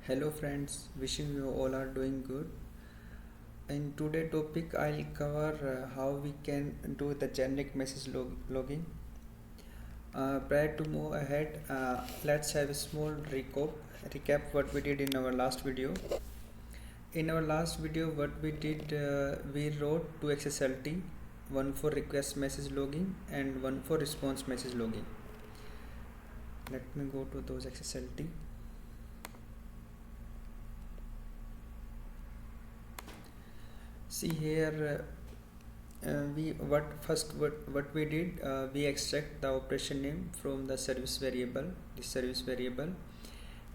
Hello friends, wishing you all are doing good. In today's topic, I'll cover how we can do the generic message logging. Prior to move ahead, let's have a small recap what we did in our last video. In our last video, what we did, we wrote two XSLT, one for request message logging and one for response message logging. Let me go to those XSLT. See here, what we did, we extract the operation name from the service variable, this service variable,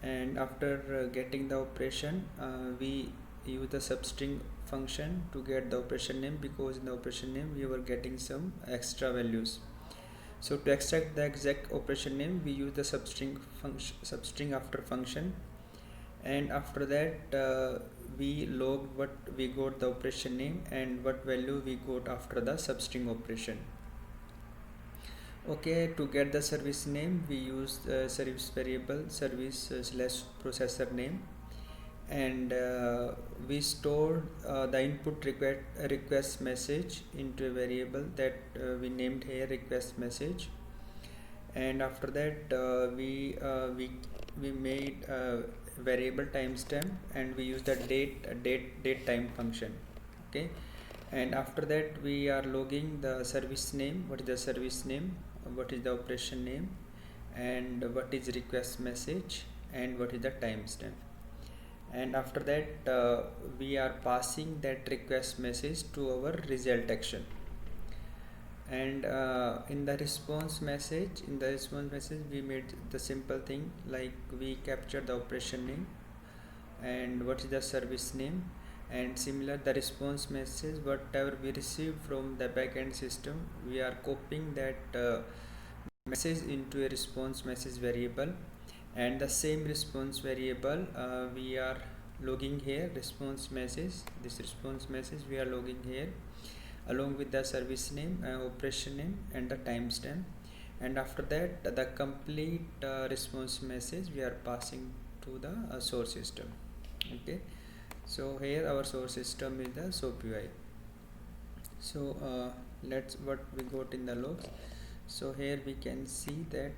and after getting the operation, we use the substring function to get the operation name, because in the operation name we were getting some extra values. So to extract the exact operation name, we use the substring after function, and after that we logged what we got the operation name and what value we got after the substring operation. Okay, to get the service name, we use the service variable service slash processor name, and we stored the input request message into a variable that we named here request message. And after that we made variable timestamp, and we use the date time function. Okay, and after that we are logging the service name, what is the service name, what is the operation name, and what is request message, and what is the timestamp. And after that we are passing that request message to our result action. And in the response message we made the simple thing, like we captured the operation name and what is the service name, and similar the response message whatever we receive from the backend system, we are copying that message into a response message variable, and the same response variable we are logging here response message, this response message we are logging here along with the service name, operation name, and the timestamp. And after that the complete response message we are passing to the source system. Okay, so here our source system is the SOAP-UI. So let's what we got in the logs. So here we can see that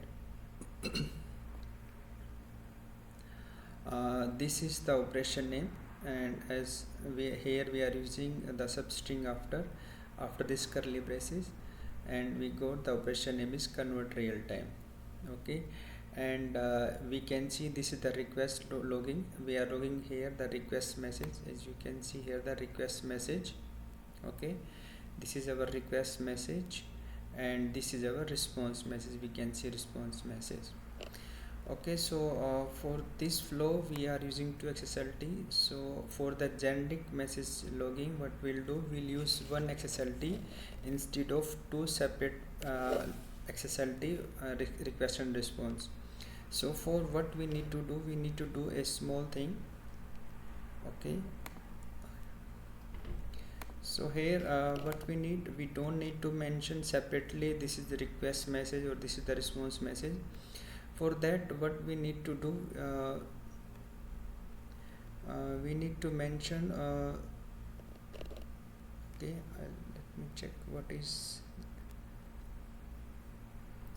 this is the operation name, and as we here we are using the substring after this curly braces, and we got the operation name is convert real time. Okay, and we can see this is the request logging, we are logging here the request message, as you can see here the request message. Okay, this is our request message, and this is our response message, we can see response message. Okay, so for this flow we are using 2 XSLT. So for the generic message logging, what we'll do, we'll use one XSLT instead of two separate XSLT request and response. So for what we need to do, we need to do a small thing. Okay, so here what we need, we don't need to mention separately this is the request message or this is the response message. For that what we need to do, we need to mention okay, let me check what is,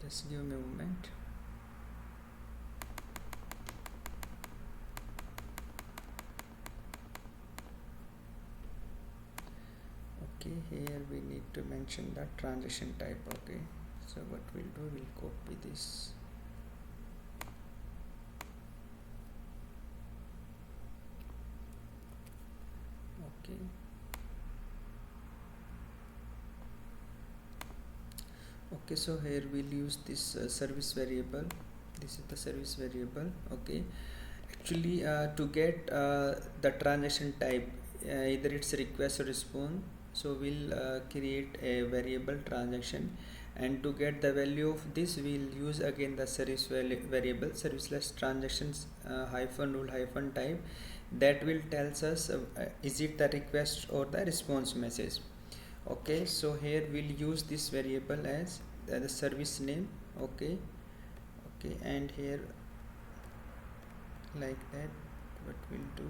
just give me a moment. Okay, here we need to mention the transaction type. Okay, so what we'll do, we'll copy this. Okay, okay, so here we'll use this service variable, this is the service variable. Okay, actually to get the transaction type, either it's request or response, so we'll create a variable transaction, and to get the value of this we'll use again the service variable service slash transactions hyphen rule hyphen type, that will tells us is it the request or the response message. Okay, so here we'll use this variable as the service name. Okay, okay, and here like that what we'll do,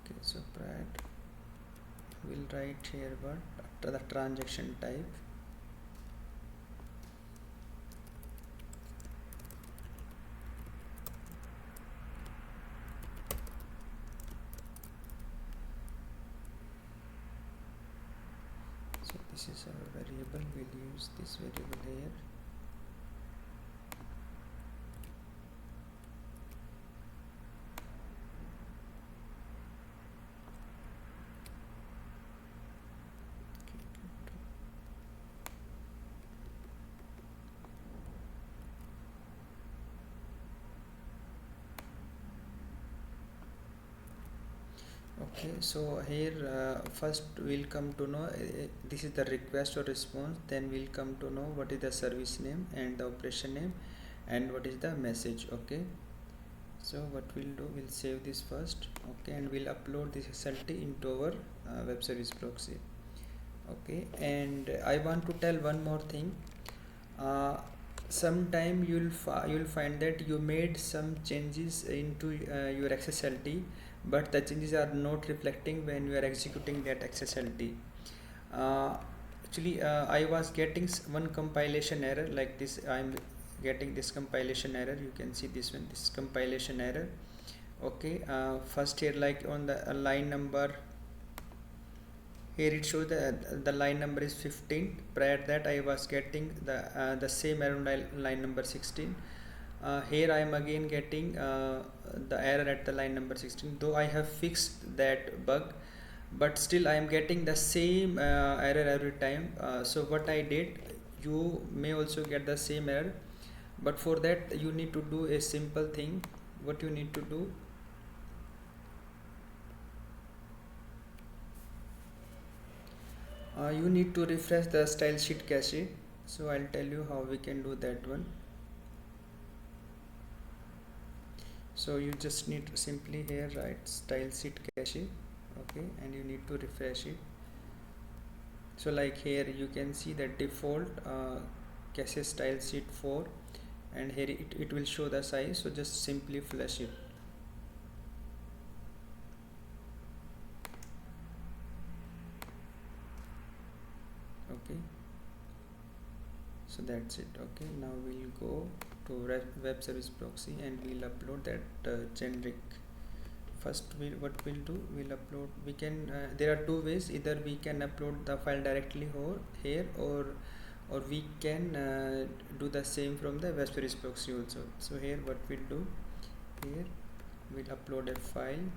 okay, so prior we'll write here what after the transaction type. So this is our variable, we'll use this variable here. Okay, so here first we'll come to know this is the request or response, then we'll come to know what is the service name and the operation name and what is the message. Okay, so what we'll do, we'll save this first, okay, and we'll upload this SLT into our web service proxy. Okay, and I want to tell one more thing. Sometime you'll find that you made some changes into your XSLT, but the changes are not reflecting when you are executing that XSLT. uh, Actually, I was getting one compilation error like this. I'm getting this compilation error, you can see this one, this compilation error. Okay, first here, like on the line number, here it shows that the line number is 15. Prior that I was getting the same error on line number 16. Here I am again getting the error at the line number 16, though I have fixed that bug, but still I am getting the same error every time. So what I did, you may also get the same error, but for that you need to do a simple thing. What you need to do, you need to refresh the style sheet cache. So I'll tell you how we can do that one. So you just need to simply here write style sheet cache, okay, and you need to refresh it. So like here you can see the default cache style sheet 4, and here it will show the size, so just simply flush it. Okay, so that's it. Okay, now we'll go to web service proxy and we'll upload that generic. First what we'll do, we'll upload, we can there are two ways, either we can upload the file directly here, or we can do the same from the web service proxy also. So here what we'll do, here we'll upload a file.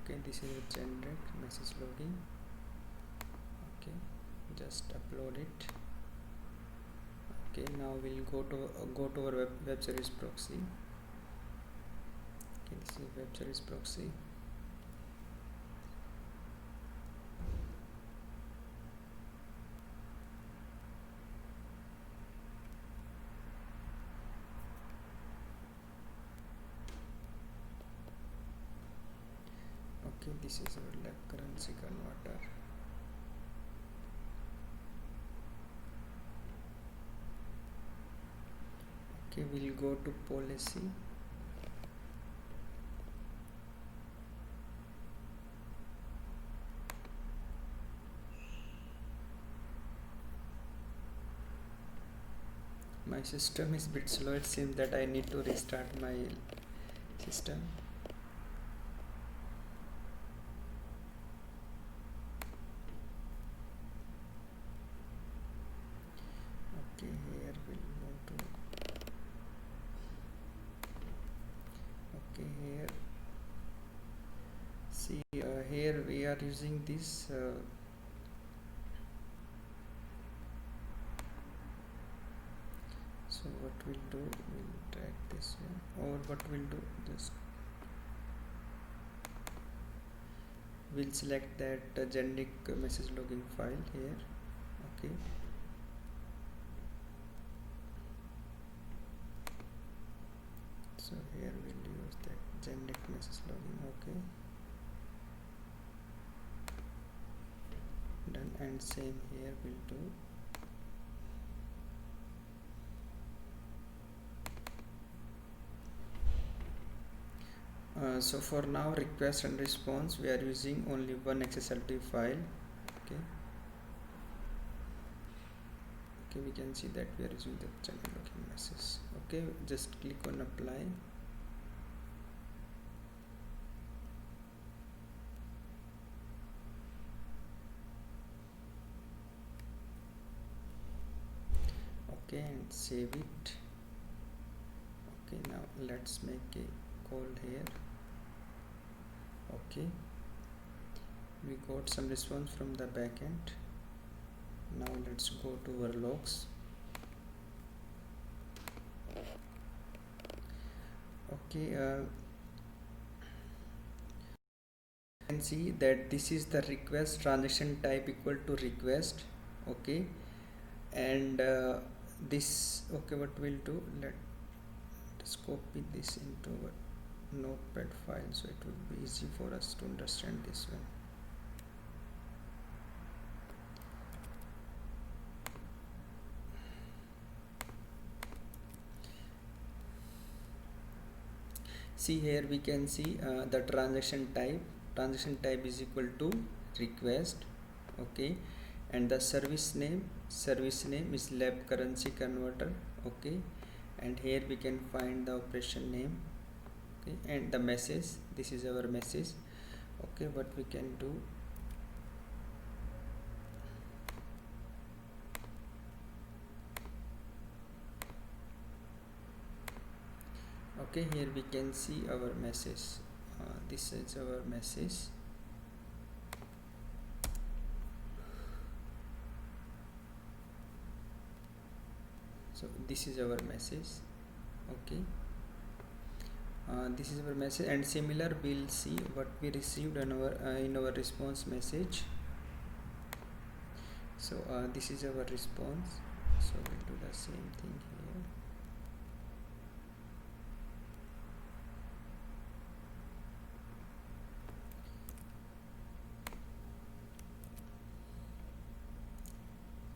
Okay, this is a generic message logging. Okay, just upload it. Okay, now we'll go to our web service proxy. Okay, this is web service proxy. Okay, this is our lab currency converter. Okay, we'll go to policy. My system is a bit slow, it seems that I need to restart my system. Okay, here we'll go to, okay, here see, here we are using this so what we'll do, we'll drag this one, or what we'll do, just we'll select that generic message logging file here. Okay, so here we'll use that generic message logging. Okay, done, and same here will do. So for now, request and response, we are using only one XSLT file. Okay, we can see that we are using the channel login message. Okay, just click on apply. Okay, and save it. Okay, now let's make a call here. Okay, we got some response from the backend. Now let's go to our logs. Okay, you can see that this is the request transaction type equal to request. Okay, and this, okay, what we'll do, let's copy this into our notepad file, so it will be easy for us to understand this one. See here, we can see the transaction type is equal to request. Okay, and the service name is lab currency converter. Okay, and here we can find the operation name. Okay, and the message, this is our message. Okay, what we can do, okay, here we can see our message. This is our message. So this is our message. Okay, this is our message, and similar we'll see what we received in our response message. So this is our response, so we'll do the same thing here.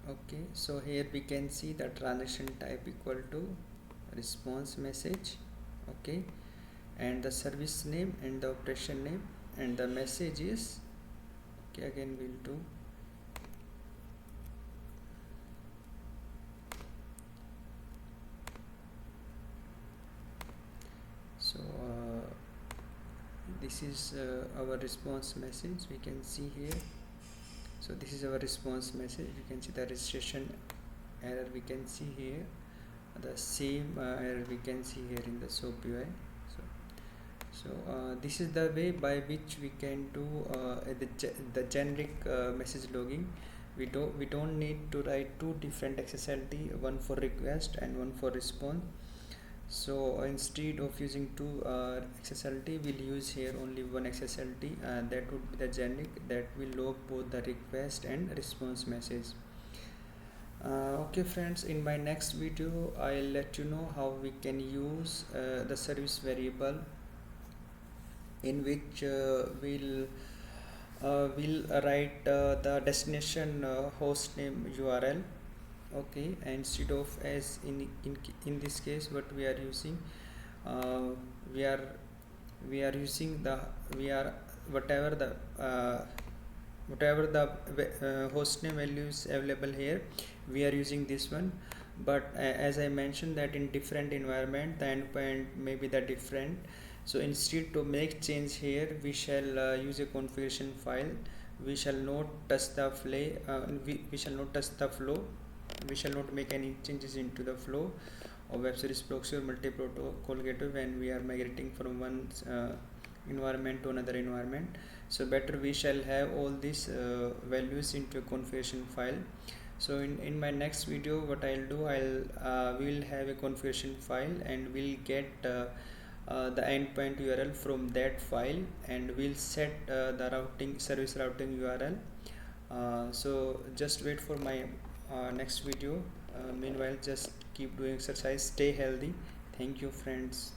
Okay, so here we can see the transaction type equal to response message. Okay, and the service name and the operation name, and the message is, okay, again we'll do, so this is our response message, we can see here. So this is our response message. You can see the registration error, we can see here. The same error we can see here in the SOAP UI. So this is the way by which we can do the generic message logging. We don't need to write two different XSLT, one for request and one for response. So instead of using two XSLT, we'll use here only one XSLT, and that would be the generic, that will log both the request and response message. Okay friends, in my next video I'll let you know how we can use the service variable, in which we'll write the destination host name URL. Okay, instead of, as in this case, what we are using, we are using the whatever the host name value is available here, we are using this one. But as I mentioned that in different environment the endpoint may be the different, so instead to make change here, we shall use a configuration file. We shall not touch the we shall not touch the flow. We shall not make any changes into the flow of web service proxy or multi-protocol gateway when we are migrating from one environment to another environment. So better we shall have all these values into a configuration file. So in my next video, what I'll do, we will have a configuration file, and we'll get the endpoint URL from that file, and we'll set the service routing URL. So just wait for my next video. Meanwhile, just keep doing exercise, stay healthy. Thank you friends.